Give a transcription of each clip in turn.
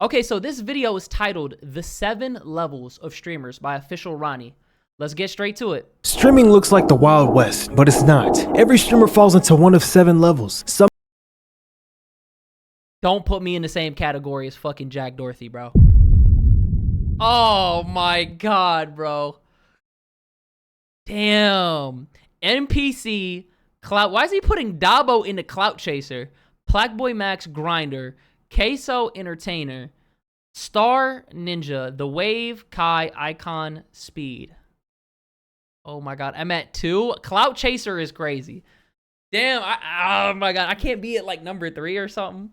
Okay, so this video is titled The 7 Levels of Streamers by Official Ronnie. Let's get straight to it. Streaming looks like the Wild West, but it's not. Every streamer falls into one of 7 levels. Some Don't put me in the same category as fucking Jack Dorothy, bro. Oh my god, bro. Damn. NPC, Clout. Why is he putting Dabo in the Clout Chaser? Blackboy Max Grinder, Queso Entertainer, Star Ninja, The Wave, Kai, Icon, Speed. Oh my god, I'm at 2. Clout Chaser is crazy. Damn, oh my god, I can't be at like number 3 or something.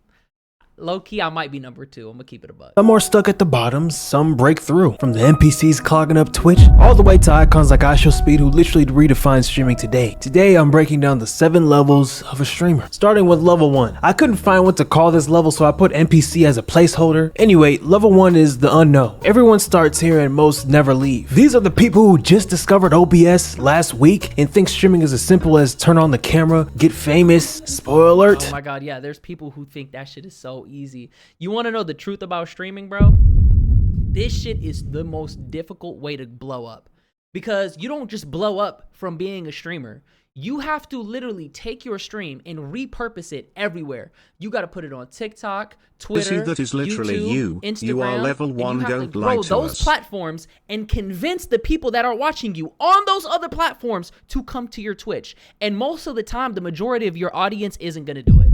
Low key, I might be number 2. I'm gonna keep it a buck. Some are stuck at the bottom, some break through. From the NPCs clogging up Twitch, all the way to icons like IShowSpeed who literally redefined streaming today. Today, I'm breaking down the 7 levels of a streamer. Starting with level 1. I couldn't find what to call this level, so I put NPC as a placeholder. Anyway, level 1 is the unknown. Everyone starts here and most never leave. These are the people who just discovered OBS last week and think streaming is as simple as turn on the camera, get famous, spoiler alert. Oh my god, yeah, there's people who think that shit is so easy. You want to know the truth about streaming, bro? This shit is the most difficult way to blow up, because you don't just blow up from being a streamer. You have to literally take your stream and repurpose it everywhere. You got to put it on TikTok, Twitter, that is literally YouTube, Instagram. You are level 1, don't lie grow to those us. platforms and convince the people that are watching you on those other platforms to come to your Twitch. And most of the time, the majority of your audience isn't going to do it.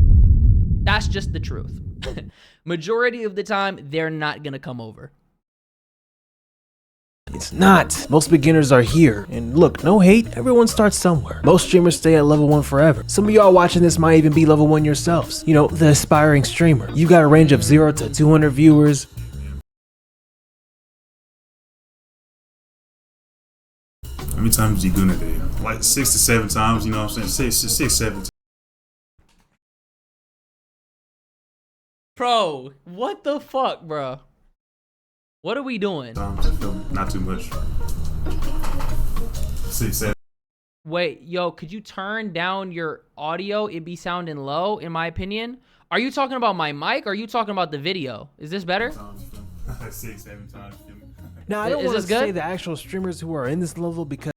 That's just the truth. Majority of the time, they're not gonna come over. It's not. Most beginners are here. And look, no hate, everyone starts somewhere. Most streamers stay at level 1 forever. Some of y'all watching this might even be level 1 yourselves. You know, the aspiring streamer. You've got a range of 0 to 200 viewers. How many times you doing a day? Like 6 to 7 times, you know what I'm saying? 6, 7 times. Bro, what the fuck, bro? What are we doing? I feel not too much. 6, 7. Wait, yo, could you turn down your audio? It'd be sounding low, in my opinion. Are you talking about my mic, or are you talking about the video? Is this better? 6, 7 times. Now, I don't Is want this to good? say the actual streamers who are in this level because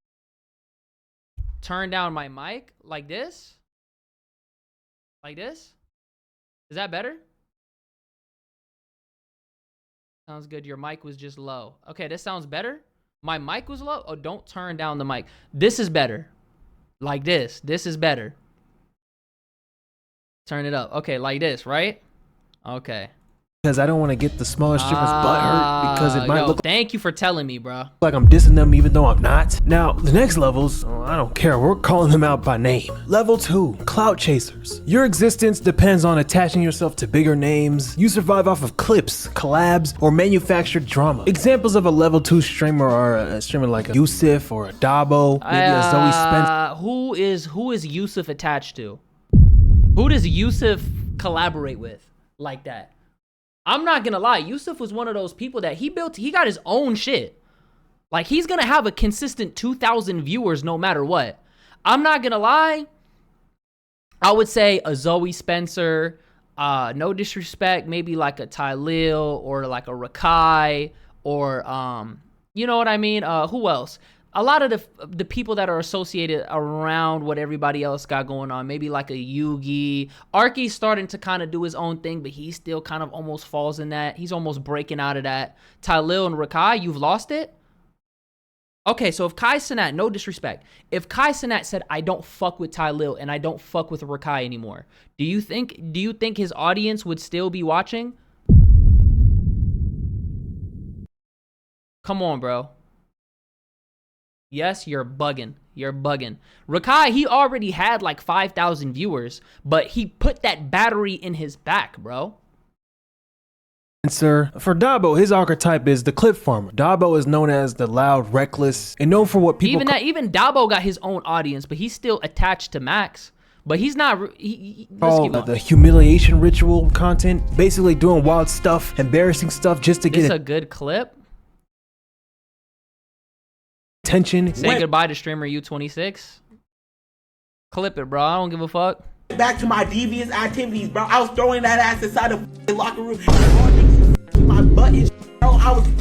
Turn down my mic like this? Like this? Is that better? Sounds good. Your mic was just low. Okay, this sounds better. My mic was low. Oh, don't turn down the mic. This is better. Like this. This is better. Turn it up. Okay, like this, right? Okay. I don't want to get the smaller streamers butthurt because it might look Thank you for telling me, bro. like I'm dissing them even though I'm not. Now, the next levels, I don't care, we're calling them out by name. Level 2, Clout Chasers. Your existence depends on attaching yourself to bigger names. You survive off of clips, collabs, or manufactured drama. Examples of a level 2 streamer are a streamer like a Yusuf or a Dabo, maybe a Zoe Spencer. Who is Yusuf attached to? Who does Yusuf collaborate with like that? I'm not gonna lie, Yusuf was one of those people that he got his own shit. Like, he's gonna have a consistent 2,000 viewers no matter what. I'm not gonna lie, I would say a Zoe Spencer, no disrespect, maybe like a Tylil or like a Rakai or, you know what I mean? Who else? A lot of the people that are associated around what everybody else got going on, maybe like a Yugi. Arky's starting to kind of do his own thing, but he still kind of almost falls in that. He's almost breaking out of that. Tylil and Rakai, you've lost it? Okay, so if Kai Cenat, no disrespect, if Kai Cenat said, I don't fuck with Tylil and I don't fuck with Rakai anymore, do you think his audience would still be watching? Come on, bro. Yes, you're bugging. You're bugging. Rakai, he already had like 5,000 viewers, but he put that battery in his back, bro. For Dabo, his archetype is the clip farmer. Dabo is known as the loud, reckless, and known for what people even Dabo got his own audience, but he's still attached to Max. But he's not. Let's keep call going. the humiliation ritual content, basically doing wild stuff, embarrassing stuff just to This get a good clip. attention. Say goodbye to streamer U26. Clip it, bro. I don't give a fuck. Back to my devious activities, bro. I was throwing that ass inside the locker room.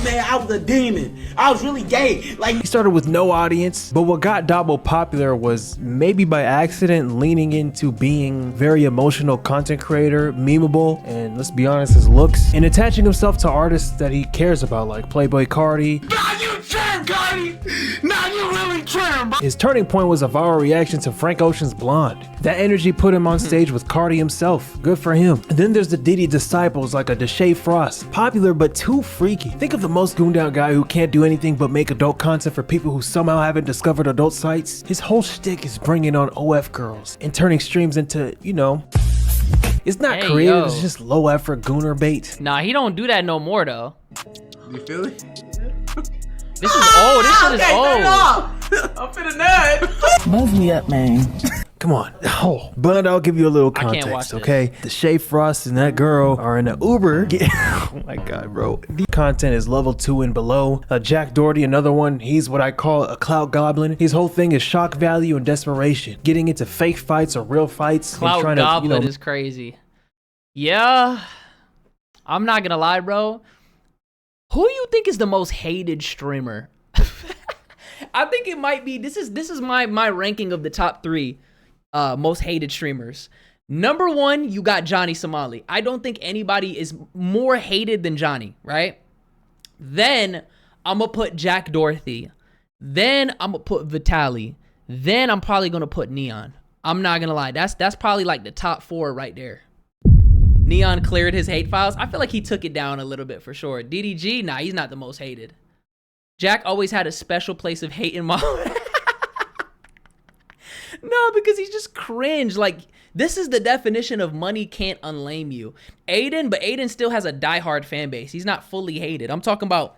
man, I was a demon. I was really gay. Like, He started with no audience, but what got Dabo popular was maybe by accident leaning into being very emotional content creator, memeable, and let's be honest, his looks, and attaching himself to artists that he cares about like Playboy Cardi. nah, you trim, Cardi. Nah, you really trim, bro. His turning point was a viral reaction to Frank Ocean's Blonde. That energy put him on stage with Cardi himself. Good for him. And then there's the Diddy disciples like a Deshae Frost. Popular but too freaky. Think of the most gooned out guy who can't do anything but make adult content for people who somehow haven't discovered adult sites. His whole shtick is bringing on OF girls and turning streams into, you know, it's not Hey, creative, yo. it's just low effort gooner bait. Nah, he don't do that no more though. You feel it? This is old. This shit is old. I'm finna nut. Buzz me up, man. Come on. Oh, but I'll give you a little I can't context, watch this. okay? The Shea Frost and that girl are in an Uber. Oh my God, bro. The content is level 2 and below. Jack Doherty, another one. He's what I call a clout goblin. His whole thing is shock value and desperation. Getting into fake fights or real fights. and Clout trying Goblin to, you know, is crazy. Yeah, I'm not gonna lie, bro. Who do you think is the most hated streamer? I think it might be. This is my ranking of the top 3 most hated streamers. Number 1, you got Johnny Somali. I don't think anybody is more hated than Johnny, right? Then I'm gonna put Jack Dorothy. Then I'm gonna put Vitali. Then I'm probably gonna put Neon. I'm not gonna lie. That's probably like the top 4 right there. Neon cleared his hate files. I feel like he took it down a little bit for sure. DDG, nah, he's not the most hated. Jack always had a special place of hate in my No, because he's just cringe. Like, this is the definition of money can't unlame you. Aiden, but Aiden still has a diehard fan base. He's not fully hated. I'm talking about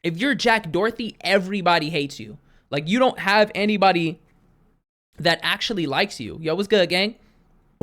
if you're Jack Dorothy, everybody hates you. Like, you don't have anybody that actually likes you. Yo, what's good, gang?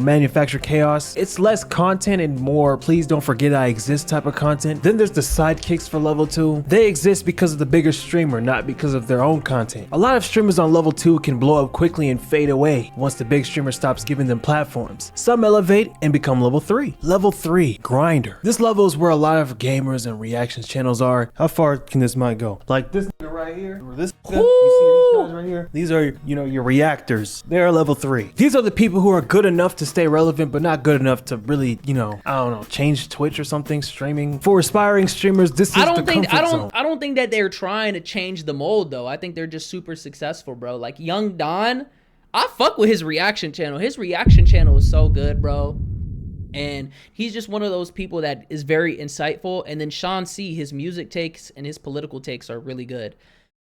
manufacture chaos. It's less content and more please don't forget I exist type of content. Then there's the sidekicks for level 2. They exist because of the bigger streamer, not because of their own content. A lot of streamers on level 2 can blow up quickly and fade away once the big streamer stops giving them platforms. Some elevate and become level 3. Level 3, grinder. This level is where a lot of gamers and reactions channels are. How far can this mic go? Like this nigga right here, or this nigga, you see these guys right here? These are, you know, your reactors. They're level 3. These are the people who are good enough to stay relevant, but not good enough to really, you know, I don't know, change Twitch or something, streaming. For aspiring streamers, this is the comfort zone. I don't think that they're trying to change the mold though. I think they're just super successful, bro. Like Young Don, I fuck with his reaction channel. His reaction channel is so good, bro. And he's just one of those people that is very insightful. And then Sean C, his music takes and his political takes are really good.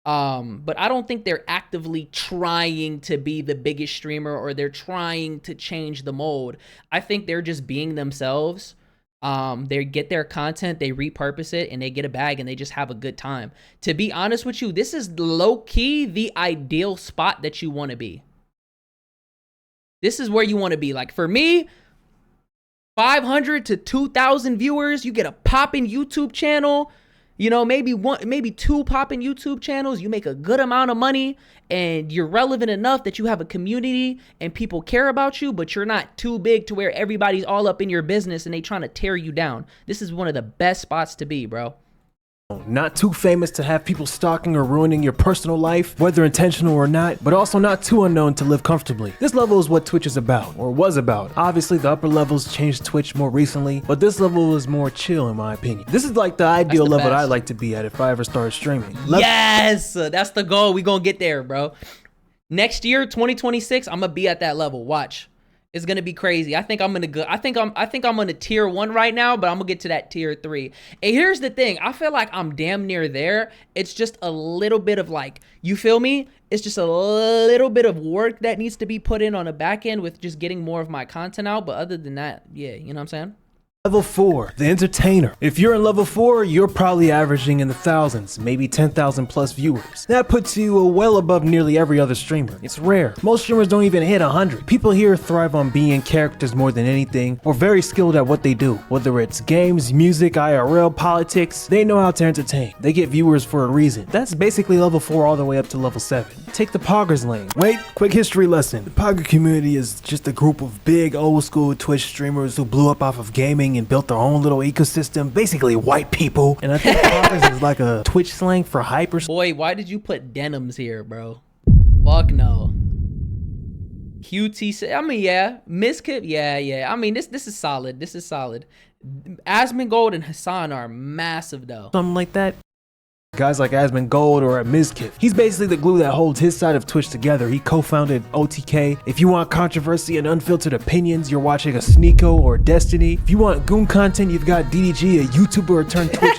But I don't think they're actively trying to be the biggest streamer or they're trying to change the mold. I think they're just being themselves. They get their content, they repurpose it, and they get a bag and they just have a good time. To be honest with you, this is low-key the ideal spot that you want to be. This is where you want to be. Like for me, 500 to 2,000 viewers, you get a popping YouTube channel. You know, maybe two popping YouTube channels, you make a good amount of money and you're relevant enough that you have a community and people care about you, but you're not too big to where everybody's all up in your business and they trying to tear you down. This is one of the best spots to be, bro. Not too famous to have people stalking or ruining your personal life, whether intentional or not, but also not too unknown to live comfortably. This level is what Twitch is about, or was about. Obviously, the upper levels changed Twitch more recently, but this level is more chill in my opinion. This is like the ideal the level best. I'd like to be at if I ever started streaming. Yes, that's the goal. We gonna get there, bro. Next year, 2026, I'm gonna be at that level. Watch. It's gonna be crazy. I think I'm gonna go. I think I'm on a tier 1 right now, but I'm gonna get to that tier 3. And here's the thing. I feel like I'm damn near there. It's just a little bit of like, you feel me? It's just a little bit of work that needs to be put in on the back end with just getting more of my content out. But other than that, yeah, you know what I'm saying? Level 4, the entertainer. If you're in level 4, you're probably averaging in the thousands, maybe 10,000 plus viewers. That puts you well above nearly every other streamer. It's rare. Most streamers don't even hit 100. People here thrive on being characters more than anything, or very skilled at what they do. Whether it's games, music, IRL, politics, they know how to entertain. They get viewers for a reason. That's basically level 4 all the way up to level 7. Take the Poggers lane. Wait, quick history lesson. The Pogger community is just a group of big old school Twitch streamers who blew up off of gaming and built their own little ecosystem. Basically white people. And I think Poggers is like a Twitch slang for hyper. Boy, why did you put denims here, bro? Fuck no. QT, I mean, yeah. Miskip, yeah. I mean, this is solid. This is solid. Asmongold and Hassan are massive, though. Something like that. Guys like Asmongold or Mizkif. He's basically the glue that holds his side of Twitch together. He co-founded OTK. If you want controversy and unfiltered opinions, you're watching a Sneeko or Destiny. If you want goon content, you've got DDG, a YouTuber turned Twitch.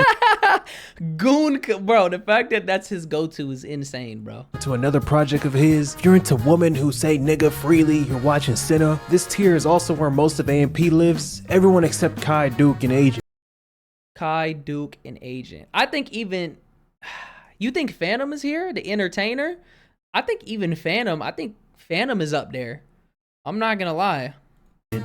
Goon, bro, the fact that that's his go-to is insane, bro. To another project of his. If you're into women who say nigga freely, you're watching Cinna. This tier is also where most of AMP lives. Everyone except Kai, Duke, and Agent. Kai, Duke, and Agent. I think even... You think Phantom is here? The entertainer? I think even Phantom, is up there. I'm not gonna lie.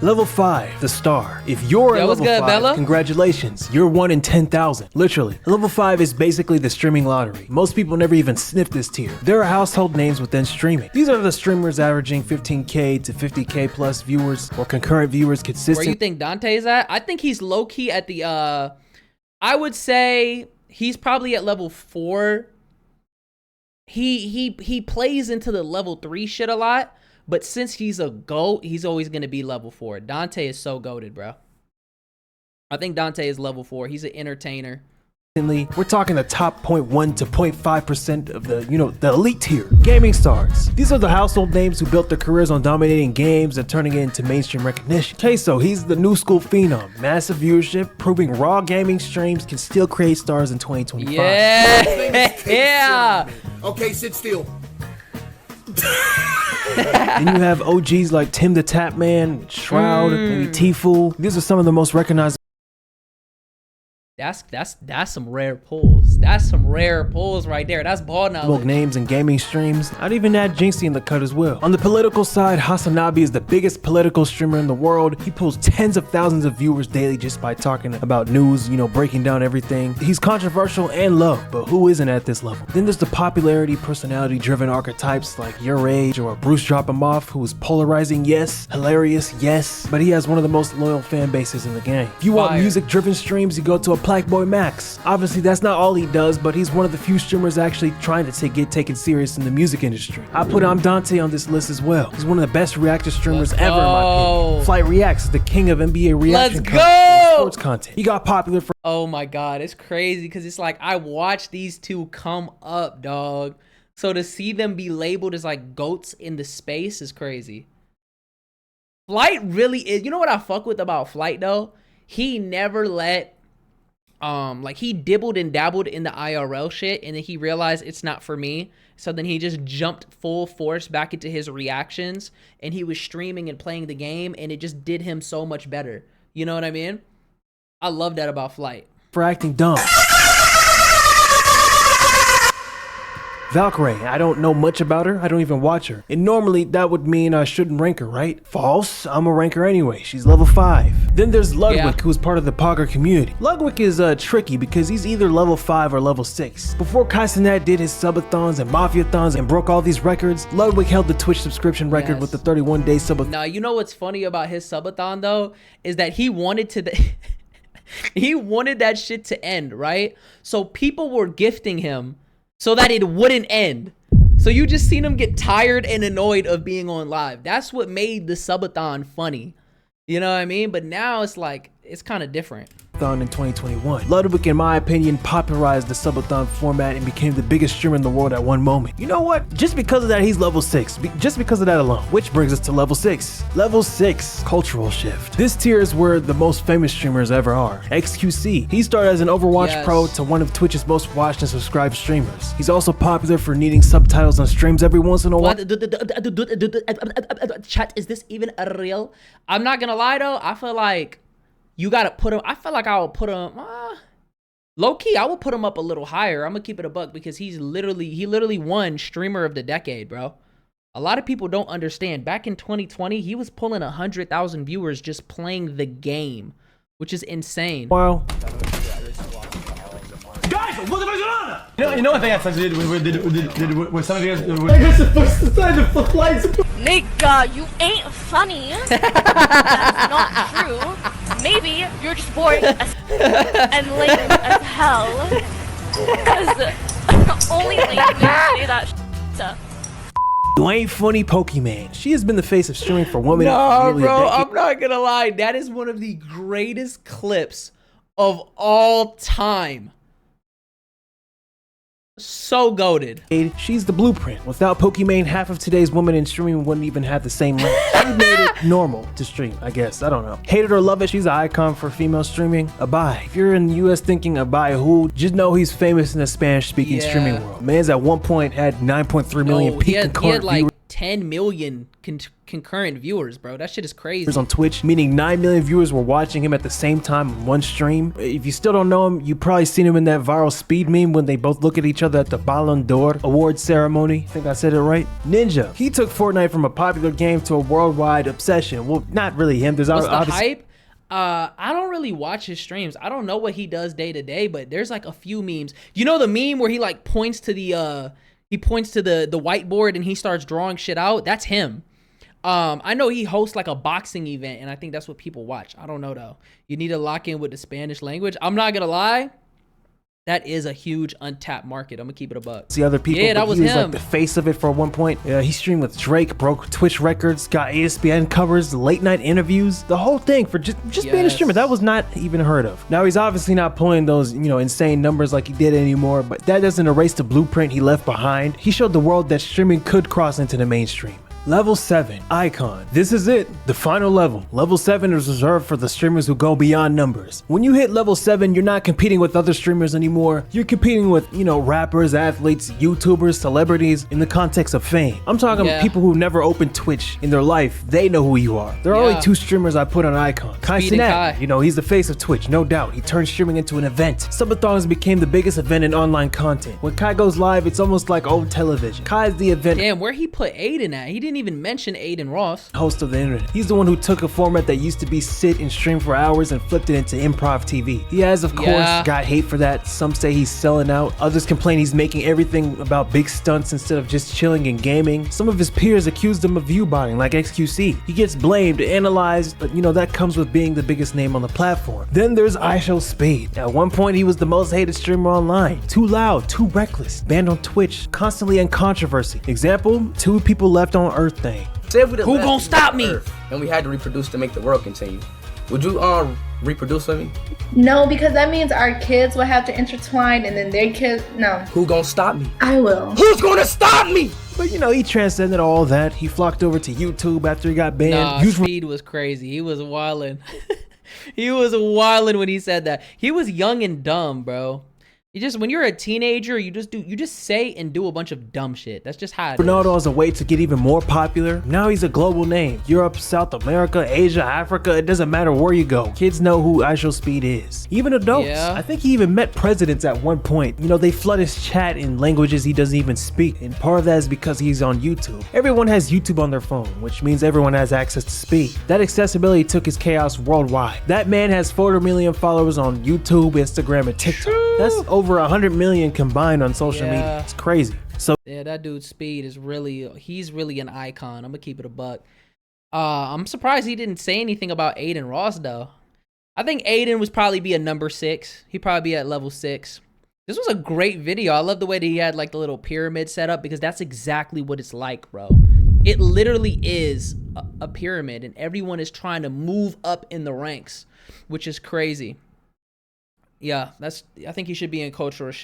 Level 5, the star. If you're at what's level good, 5, Bella? congratulations. You're 1 in 10,000. Literally. Level 5 is basically the streaming lottery. Most people never even sniff this tier. There are household names within streaming. These are the streamers averaging 15K to 50K plus viewers or concurrent viewers consistent. Where you think Dante's at? I think he's low-key at the, I would say he's probably at level 4. He plays into the level 3 shit a lot. But since he's a GOAT, he's always going to be level 4. Dante is so goated, bro. I think Dante is level 4. He's an entertainer. We're talking the top 0.1 to 0.5% of the, the elite tier. Gaming stars. These are the household names who built their careers on dominating games and turning it into mainstream recognition. Queso, he's the new school phenom. Massive viewership, proving raw gaming streams can still create stars in 2025. Yeah. Okay, sit still. Then you have OGs like Tim the Tap Man, Shroud, maybe Tfue. These are some of the most recognizable. That's some rare pulls. That's some rare pulls right there. That's ball knowledge. Names and gaming streams. I'd even add Jinxie in the cut as well. On the political side, Hasanabi is the biggest political streamer in the world. He pulls tens of thousands of viewers daily just by talking about news, breaking down everything. He's controversial and loved, but who isn't at this level? Then there's the popularity, personality-driven archetypes like Your Age or Bruce Drop 'Em Off, who is polarizing, yes, hilarious, yes, but he has one of the most loyal fan bases in the game. If you want music-driven streams, you go to a Blackboy Max. Obviously, that's not all he does, but he's one of the few streamers actually trying to get taken serious in the music industry. I put Dante on this list as well. He's one of the best reactor streamers ever, in my opinion. Flight Reacts is the king of NBA reaction content, sports content. He got popular for. Oh my god, it's crazy because it's like I watched these two come up, dog. So to see them be labeled as like GOATs in the space is crazy. Flight really is. You know what I fuck with about Flight though? He never let. Like he dibbled and dabbled in the IRL shit and then he realized it's not for me. So then he just jumped full force back into his reactions and he was streaming and playing the game and it just did him so much better. You know what I mean? I love that about Flight. For acting dumb. Valkyrie, I don't know much about her, I don't even watch her. And normally that would mean I shouldn't rank her, right? False, I'm a ranker anyway, she's level 5. Then there's Ludwig, who's part of the Pogger community. Ludwig is tricky because he's either level 5 or level 6. Before Kaisenat did his subathons and mafiathons and broke all these records, Ludwig held the Twitch subscription record with the 31-day subathon. Now, you know what's funny about his subathon though? Is that he wanted to... he wanted that shit to end, right? So people were gifting him so that it wouldn't end. So you just seen him get tired and annoyed of being on live. That's what made the subathon funny. You know what I mean? But now it's like, it's kind of different. In 2021. Ludwig, in my opinion, popularized the subathon format and became the biggest streamer in the world at one moment. You know what? Just because of that, he's level 6. Just because of that alone. Which brings us to level 6. Level 6, cultural shift. This tier is where the most famous streamers ever are. XQC. He started as an Overwatch pro to one of Twitch's most watched and subscribed streamers. He's also popular for needing subtitles on streams every once in a while. Chat, is this even real? I'm not gonna lie though, I feel like you gotta put him. I feel like I would put him low key. I would put him up a little higher. I'm gonna keep it a buck because he literally won Streamer of the Decade, bro. A lot of people don't understand. Back in 2020, he was pulling 100,000 viewers just playing the game, which is insane. Wow. Guys, You know what they had something to do with some of you guys? I guess the first time the fuck lights. Nigga, you ain't funny. That's not true. Maybe you're just boring as and lame as hell. Because only lame men say that stuff. You ain't funny, Pokemon. She has been the face of streaming for women. No, bro, I'm not gonna lie. That is one of the greatest clips of all time. So goated. She's the blueprint. Without Pokemon, half of today's women in streaming wouldn't even have the same rank. She made it normal to stream, I guess. I don't know. Hate it or love it, she's an icon for female streaming. Abai. If you're in the US thinking Abai who, just know he's famous in the Spanish-speaking streaming world. Man's at one point had 9.3 million peak concurrent he had like viewers. 10 million concurrent viewers, bro. That shit is crazy. On Twitch, meaning 9 million viewers were watching him at the same time in one stream. If you still don't know him, you probably seen him in that viral speed meme when they both look at each other at the Ballon d'Or award ceremony. I think I said it right. Ninja. He took Fortnite from a popular game to a worldwide obsession. Well, not really him. There's What's the hype? I don't really watch his streams. I don't know what he does day to day, but there's like a few memes. You know the meme where he like points to the the whiteboard and he starts drawing shit out? That's him. I know he hosts like a boxing event, and I think that's what people watch. I don't know though. You need to lock in with the Spanish language. I'm not gonna lie. That is a huge untapped market. I'm gonna keep it a buck. See other people. Yeah, that was he was him. like the face of it for one point. He streamed with Drake, broke Twitch records, got ESPN covers, late night interviews, the whole thing for just being a streamer. That was not even heard of. Now he's obviously not pulling those, insane numbers like he did anymore, but that doesn't erase the blueprint he left behind. He showed the world that streaming could cross into the mainstream. Level 7, Icon. This is it, the final level. Level 7 is reserved for the streamers who go beyond numbers. When you hit level 7, you're not competing with other streamers anymore. You're competing with, rappers, athletes, YouTubers, celebrities in the context of fame. I'm talking people who never opened Twitch in their life. They know who you are. There are only 2 streamers I put on Icon. Kai Cenat, he's the face of Twitch, no doubt. He turned streaming into an event. Subathons became the biggest event in online content. When Kai goes live, it's almost like old television. Kai is the event. Damn, where he put Aiden at? He didn't even mention Aiden Ross. Host of the internet. He's the one who took a format that used to be sit and stream for hours and flipped it into improv TV. He has, of course, got hate for that. Some say he's selling out. Others complain he's making everything about big stunts instead of just chilling and gaming. Some of his peers accused him of view-botting, like XQC. He gets blamed, analyzed, but that comes with being the biggest name on the platform. Then there's iShowSpeed. At one point, he was the most hated streamer online. Too loud, too reckless, banned on Twitch, constantly in controversy. Example, 2 people left on Earth thing. Who gonna stop me? And we had to reproduce to make the world continue. Would you reproduce with me? No, because that means our kids will have to intertwine and then their kids, no. Who gonna stop me? I will. Who's gonna stop me? But he transcended all that. He flocked over to YouTube after he got banned. Nah, Speed was crazy. He was wildin'. He was wildin' when he said that. He was young and dumb, bro. When you're a teenager, you just say and do a bunch of dumb shit. That's just how it is. Ronaldo as a way to get even more popular. Now he's a global name. Europe, South America, Asia, Africa, it doesn't matter where you go. Kids know who iShowSpeed is. Even adults. I think he even met presidents at one point. They flood his chat in languages he doesn't even speak. And part of that is because he's on YouTube. Everyone has YouTube on their phone, which means everyone has access to Speed. That accessibility took his chaos worldwide. That man has 4 million followers on YouTube, Instagram, and TikTok. That's over 100 million combined on social media. It's crazy. So yeah, that dude's Speed is he's really an icon. I'm gonna keep it a buck. I'm surprised he didn't say anything about Aiden Ross though. I think Aiden would probably be a number 6. He'd probably be at level 6. This was a great video. I love the way that he had like the little pyramid set up because that's exactly what it's like, bro. It literally is a pyramid and everyone is trying to move up in the ranks, which is crazy. Yeah, I think he should be in cultural shit.